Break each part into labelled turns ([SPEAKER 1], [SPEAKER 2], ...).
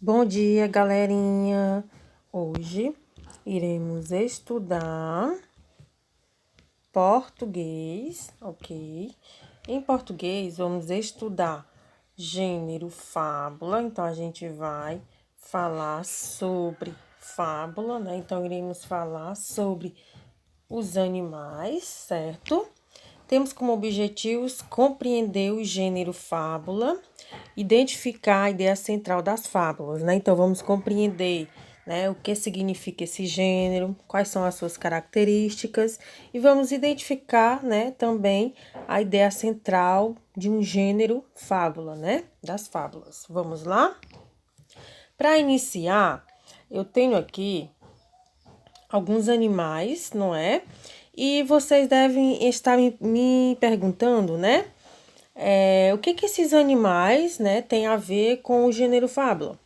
[SPEAKER 1] Bom dia, galerinha! Hoje iremos estudar português, ok? Em português, vamos estudar gênero fábula. Então, a gente vai falar sobre fábula, né? Então, iremos falar sobre os animais, certo? Temos como objetivos compreender o gênero fábula, identificar a ideia central das fábulas, né? Então, vamos compreender, né, o que significa esse gênero, quais são as suas características e vamos identificar, né, também a ideia central de um gênero fábula, né, das fábulas. Vamos lá? Para iniciar, eu tenho aqui alguns animais, não é? E vocês devem estar me perguntando, né? O que esses animais, né, têm a ver com o gênero fábula?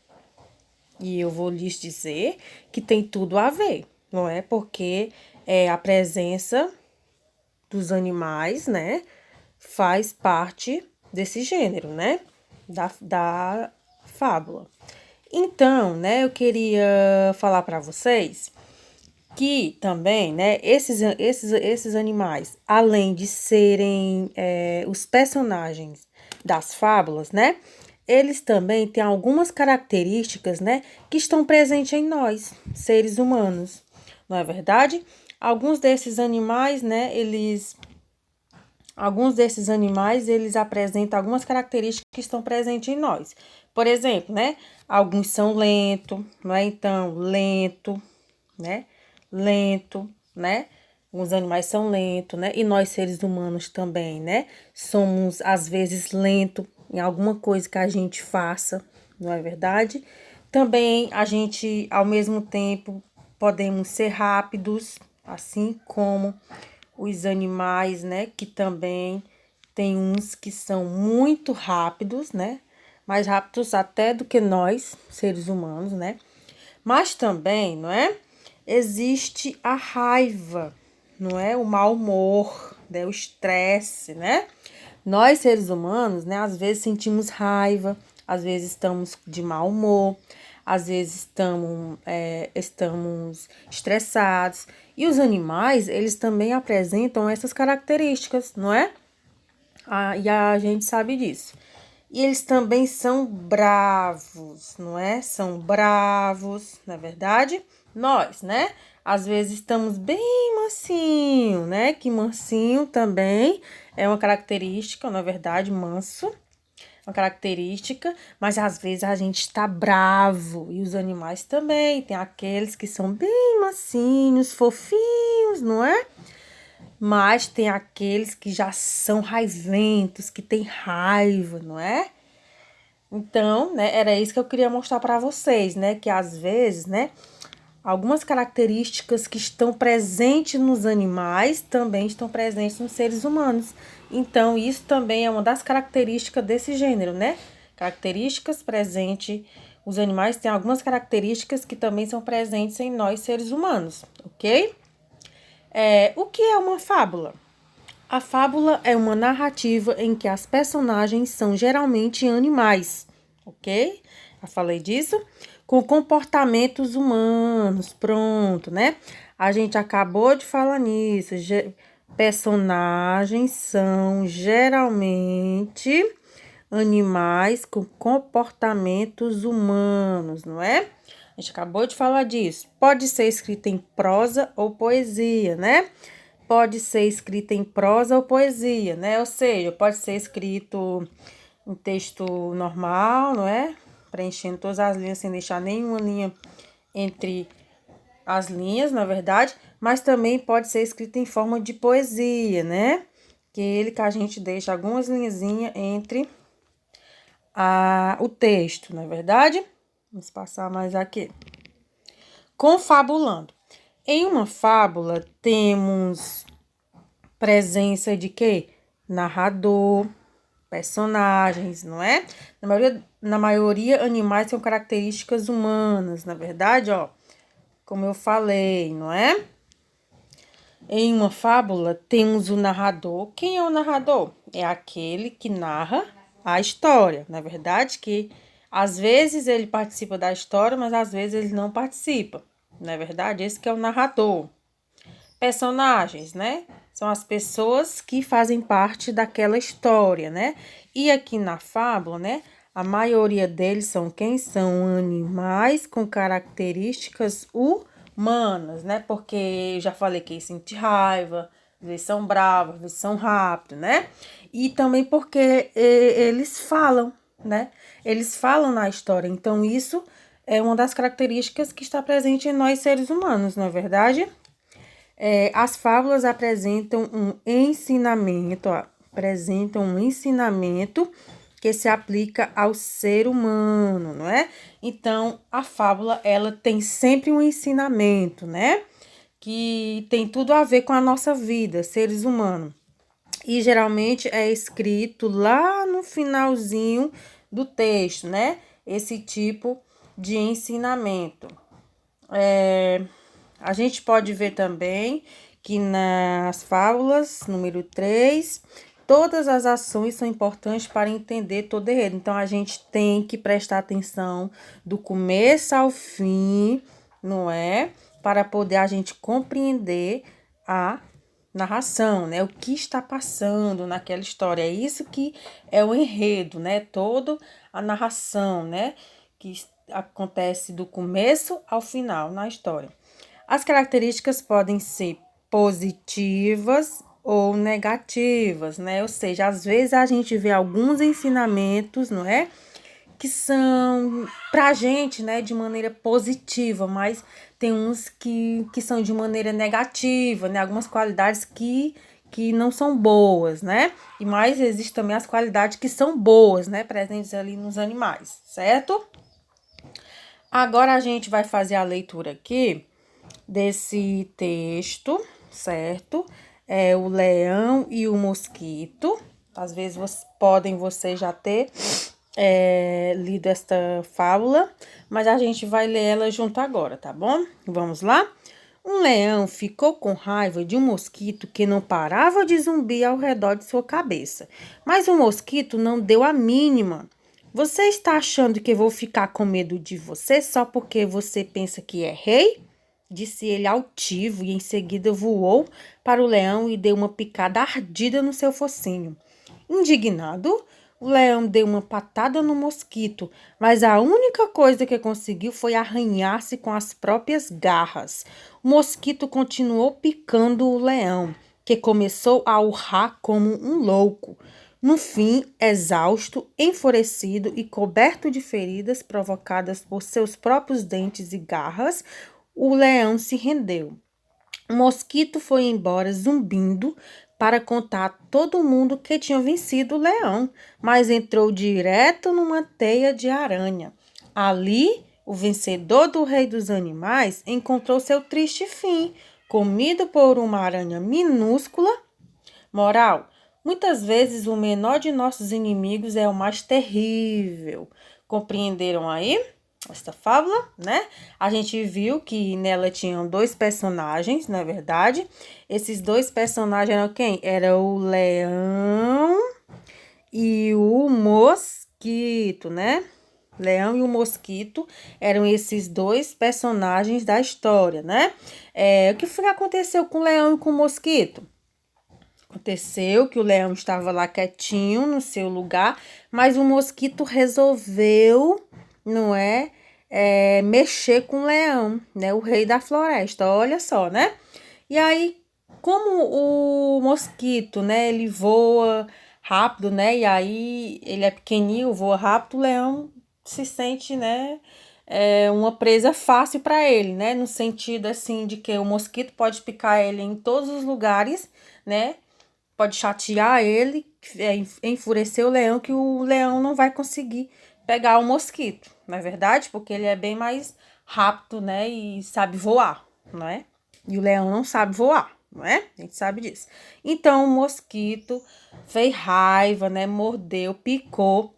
[SPEAKER 1] E eu vou lhes dizer que tem tudo a ver, não é? Porque a presença dos animais, né, faz parte desse gênero, né? Da fábula. Então, né, eu queria falar para vocês que também, né, esses animais, além de serem os personagens das fábulas, né, eles também têm algumas características, né, que estão presentes em nós, seres humanos, não é verdade? Alguns desses animais, eles apresentam algumas características que estão presentes em nós. Por exemplo, né, alguns são lentos, não é? Então, lento, né? Lento, né? Os animais são lentos, né? E nós, seres humanos, também, né? Somos, às vezes, lento em alguma coisa que a gente faça, não é verdade? Também a gente, ao mesmo tempo, podemos ser rápidos, assim como os animais, né? Que também tem uns que são muito rápidos, né? Mais rápidos até do que nós, seres humanos, né? Mas também, não é? Existe a raiva, não é? O mau humor, né? O estresse, né? Nós, seres humanos, né? Às vezes sentimos raiva, às vezes estamos de mau humor, às vezes estamos estressados. E os animais, eles também apresentam essas características, não é? E a gente sabe disso. E eles também são bravos, não é? São bravos, na verdade. Nós, né? Às vezes estamos bem mansinho, né? Que mansinho também é uma característica, na verdade, manso. Uma característica, mas às vezes a gente está bravo. E os animais também. Tem aqueles que são bem mansinhos, fofinhos, não é? Mas tem aqueles que já são raiventos, que têm raiva, não é? Então, né, era isso que eu queria mostrar para vocês, né, que às vezes, né, algumas características que estão presentes nos animais também estão presentes nos seres humanos. Então, isso também é uma das características desse gênero, né? Características presentes, os animais têm algumas características que também são presentes em nós, seres humanos, ok? O que é uma fábula? A fábula é uma narrativa em que as personagens são geralmente animais, ok? Já falei disso. Com comportamentos humanos, pronto, né? A gente acabou de falar nisso. Personagens são geralmente animais com comportamentos humanos, não é? A gente acabou de falar disso. Pode ser escrita em prosa ou poesia, né? Pode ser escrita em prosa ou poesia, né? Ou seja, pode ser escrito em texto normal, não é? Preenchendo todas as linhas sem deixar nenhuma linha entre as linhas, na verdade, mas também pode ser escrito em forma de poesia, né? Aquele que a gente deixa algumas linhazinhas entre o texto, não é verdade? Vamos passar mais aqui. Confabulando. Em uma fábula, temos presença de quê? Narrador, personagens, não é? Na maioria, animais têm características humanas, na verdade, ó. Como eu falei, não é? Em uma fábula, temos o narrador. Quem é o narrador? É aquele que narra a história, na verdade, que Às vezes ele participa da história, mas às vezes ele não participa, não é verdade? Esse que é o narrador. Personagens, né? São as pessoas que fazem parte daquela história, né? E aqui na fábula, né? A maioria deles são quem? São animais com características humanas, né? Porque eu já falei que eles sentem raiva, às vezes são bravos, às vezes são rápidos, né? E também porque eles falam, né? Eles falam na história. Então, isso é uma das características que está presente em nós seres humanos, não é verdade? As fábulas apresentam um ensinamento, que se aplica ao ser humano, não é? Então, a fábula, ela tem sempre um ensinamento, né? Que tem tudo a ver com a nossa vida, seres humanos. E geralmente é escrito lá no finalzinho do texto, né? Esse tipo de ensinamento. A gente pode ver também que nas fábulas, número 3, todas as ações são importantes para entender todo o enredo. Então, a gente tem que prestar atenção do começo ao fim, não é? Para poder a gente compreender a narração, né? O que está passando naquela história. É isso que é o enredo, né? Toda a narração, né? Que acontece do começo ao final na história. As características podem ser positivas ou negativas, né? Ou seja, às vezes a gente vê alguns ensinamentos, não é? Que são pra gente, né, de maneira positiva, mas tem uns que são de maneira negativa, né? Algumas qualidades que não são boas, né? E mais existem também as qualidades que são boas, né? Presentes ali nos animais, certo? Agora a gente vai fazer a leitura aqui desse texto, certo? É o leão e o mosquito. Às vezes vocês já ter lido esta fábula, mas a gente vai ler ela junto agora, tá bom? Vamos lá? Um leão ficou com raiva de um mosquito que não parava de zumbir ao redor de sua cabeça. Mas o mosquito não deu a mínima. Você está achando que eu vou ficar com medo de você só porque você pensa que é rei? Disse ele altivo e em seguida voou para o leão e deu uma picada ardida no seu focinho. Indignado, o leão deu uma patada no mosquito, mas a única coisa que conseguiu foi arranhar-se com as próprias garras. O mosquito continuou picando o leão, que começou a urrar como um louco. No fim, exausto, enfurecido e coberto de feridas provocadas por seus próprios dentes e garras, o leão se rendeu. O mosquito foi embora zumbindo para contar a todo mundo que tinha vencido o leão, mas entrou direto numa teia de aranha. Ali, o vencedor do rei dos animais encontrou seu triste fim, comido por uma aranha minúscula. Moral: muitas vezes o menor de nossos inimigos é o mais terrível. Compreenderam aí esta fábula, né? A gente viu que nela tinham dois personagens, na verdade. Esses dois personagens eram quem? Era o leão e o mosquito, né? Leão e o mosquito eram esses dois personagens da história, né? O que foi que aconteceu com o leão e com o mosquito? Aconteceu que o leão estava lá quietinho no seu lugar, mas o mosquito resolveu, não é, mexer com o leão, né, o rei da floresta, olha só, né? E aí, como o mosquito, né, ele voa rápido, né, e aí ele é pequenininho, voa rápido, o leão se sente, né, uma presa fácil para ele, né, no sentido, assim, de que o mosquito pode picar ele em todos os lugares, né, pode chatear ele, enfurecer o leão, que o leão não vai conseguir pegar o mosquito, não é verdade? Porque ele é bem mais rápido, né? E sabe voar, não é? E o leão não sabe voar, não é? A gente sabe disso. Então, o mosquito fez raiva, né? Mordeu, picou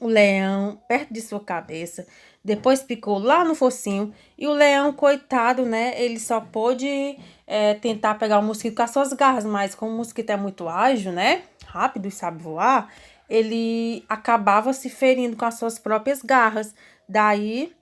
[SPEAKER 1] o leão perto de sua cabeça, depois picou lá no focinho e o leão, coitado, né? Ele só pôde tentar pegar o mosquito com as suas garras, mas como o mosquito é muito ágil, né? Rápido e sabe voar, ele acabava se ferindo com as suas próprias garras. Daí,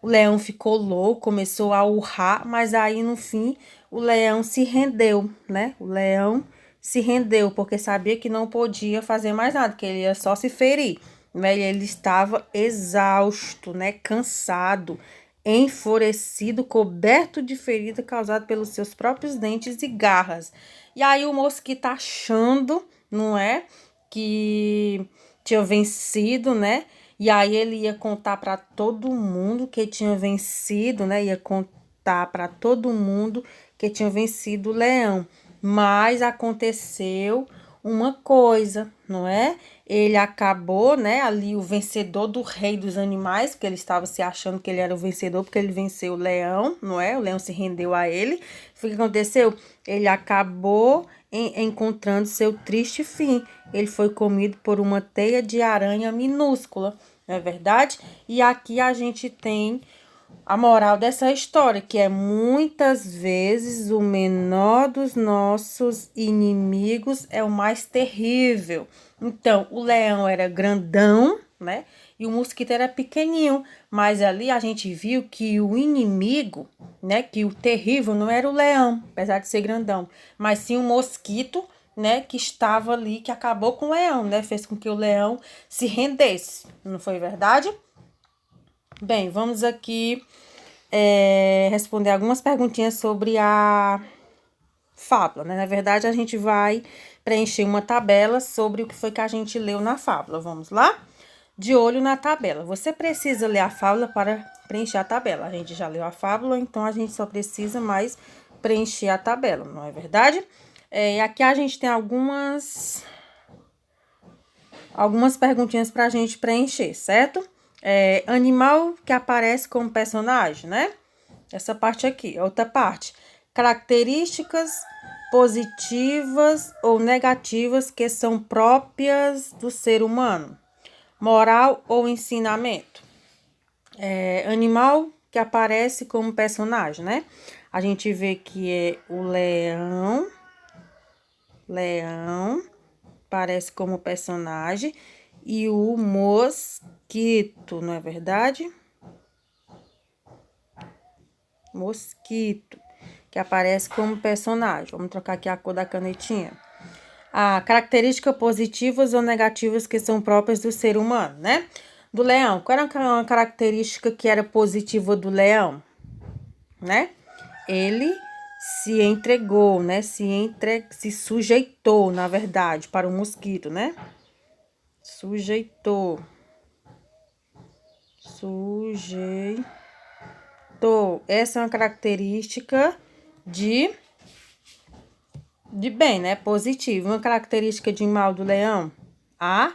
[SPEAKER 1] o leão ficou louco, começou a urrar, mas aí no fim o leão se rendeu, né? O leão se rendeu porque sabia que não podia fazer mais nada, que ele ia só se ferir, né? E ele estava exausto, né? Cansado, enfurecido, coberto de ferida causada pelos seus próprios dentes e garras. E aí o mosquito achando, não é, que tinha vencido, né? E aí ele ia contar para todo mundo que tinha vencido, né? Ia contar para todo mundo que tinha vencido o leão. Mas aconteceu uma coisa, não é? Ele acabou, né, ali o vencedor do rei dos animais, porque ele estava se achando que ele era o vencedor, porque ele venceu o leão, não é? O leão se rendeu a ele. O que aconteceu? Ele acabou encontrando seu triste fim. Ele foi comido por uma teia de aranha minúscula, não é verdade? E aqui a gente tem a moral dessa história, que é muitas vezes o menor dos nossos inimigos é o mais terrível. Então, o leão era grandão, né? E o mosquito era pequenininho, mas ali a gente viu que o inimigo, né, que o terrível não era o leão, apesar de ser grandão, mas sim o mosquito, né, que estava ali, que acabou com o leão, né? Fez com que o leão se rendesse. Não foi verdade? Bem, vamos aqui responder algumas perguntinhas sobre a fábula, né? Na verdade, a gente vai preencher uma tabela sobre o que foi que a gente leu na fábula. Vamos lá? De olho na tabela. Você precisa ler a fábula para preencher a tabela. A gente já leu a fábula, então a gente só precisa mais preencher a tabela, não é verdade? Aqui a gente tem algumas perguntinhas para a gente preencher, certo? Animal que aparece como personagem, né? Essa parte aqui. Outra parte. Características positivas ou negativas que são próprias do ser humano. Moral ou ensinamento. Animal que aparece como personagem, né? A gente vê que é o leão. Leão aparece como personagem. E o mosquito, não é verdade? Mosquito, que aparece como personagem. Vamos trocar aqui a cor da canetinha. Características positivas ou negativas que são próprias do ser humano, né? Do leão. Qual era uma característica que era positiva do leão? Né? Ele se entregou, né? Se sujeitou, na verdade, para o mosquito, né? Sujeitou. Essa é uma característica de bem, né? Positivo. Uma característica de mal do leão, a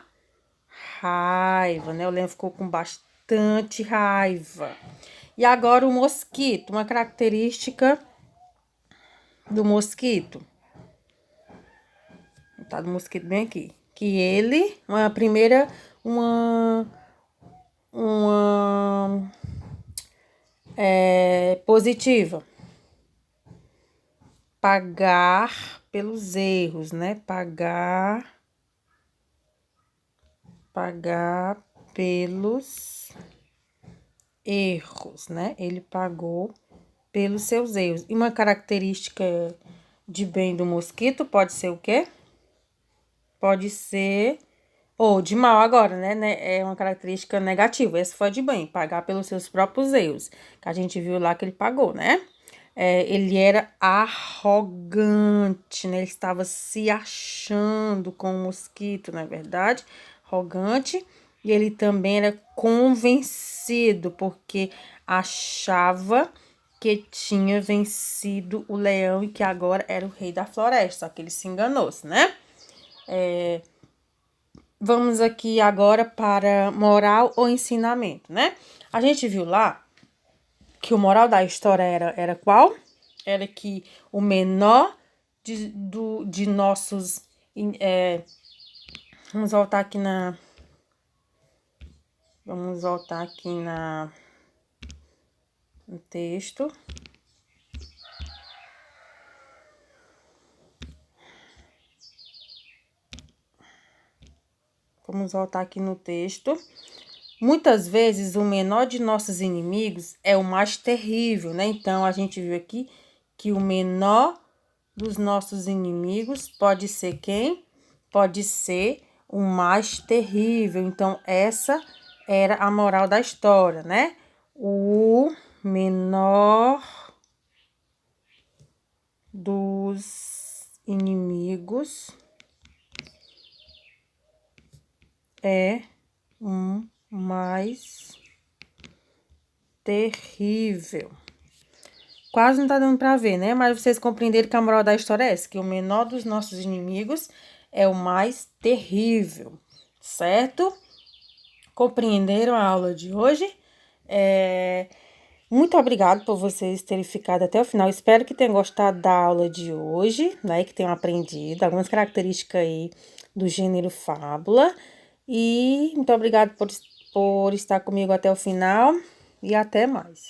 [SPEAKER 1] raiva, né? O leão ficou com bastante raiva. E agora o mosquito, uma característica do mosquito. Tá do mosquito bem aqui. Que ele, positiva. Pagar pelos erros, né? Pagar pelos erros, né? Ele pagou pelos seus erros. E uma característica de bem do mosquito pode ser o quê? Pode ser... Ou de mal agora, né? É uma característica negativa. Essa foi de bem, pagar pelos seus próprios erros. Que a gente viu lá que ele pagou, né? Ele era arrogante, né? Ele estava se achando com o mosquito, não é verdade? Arrogante. E ele também era convencido, porque achava que tinha vencido o leão e que agora era o rei da floresta. Só que ele se enganou-se, né? Vamos aqui agora para moral ou ensinamento, né? A gente viu lá que o moral da história era qual? Era que o menor de nossos... vamos voltar aqui no texto. Vamos voltar aqui no texto. Muitas vezes, o menor de nossos inimigos é o mais terrível, né? Então, a gente viu aqui que o menor dos nossos inimigos pode ser quem? Pode ser o mais terrível. Então, essa era a moral da história, né? O menor dos inimigos é um mais terrível. Quase não tá dando pra ver, né? Mas vocês compreenderam que a moral da história é essa, que o menor dos nossos inimigos é o mais terrível, certo? Compreenderam a aula de hoje? Muito obrigada por vocês terem ficado até o final. Espero que tenham gostado da aula de hoje, né? Que tenham aprendido algumas características aí do gênero fábula. E muito obrigada por estar comigo até o final e até mais.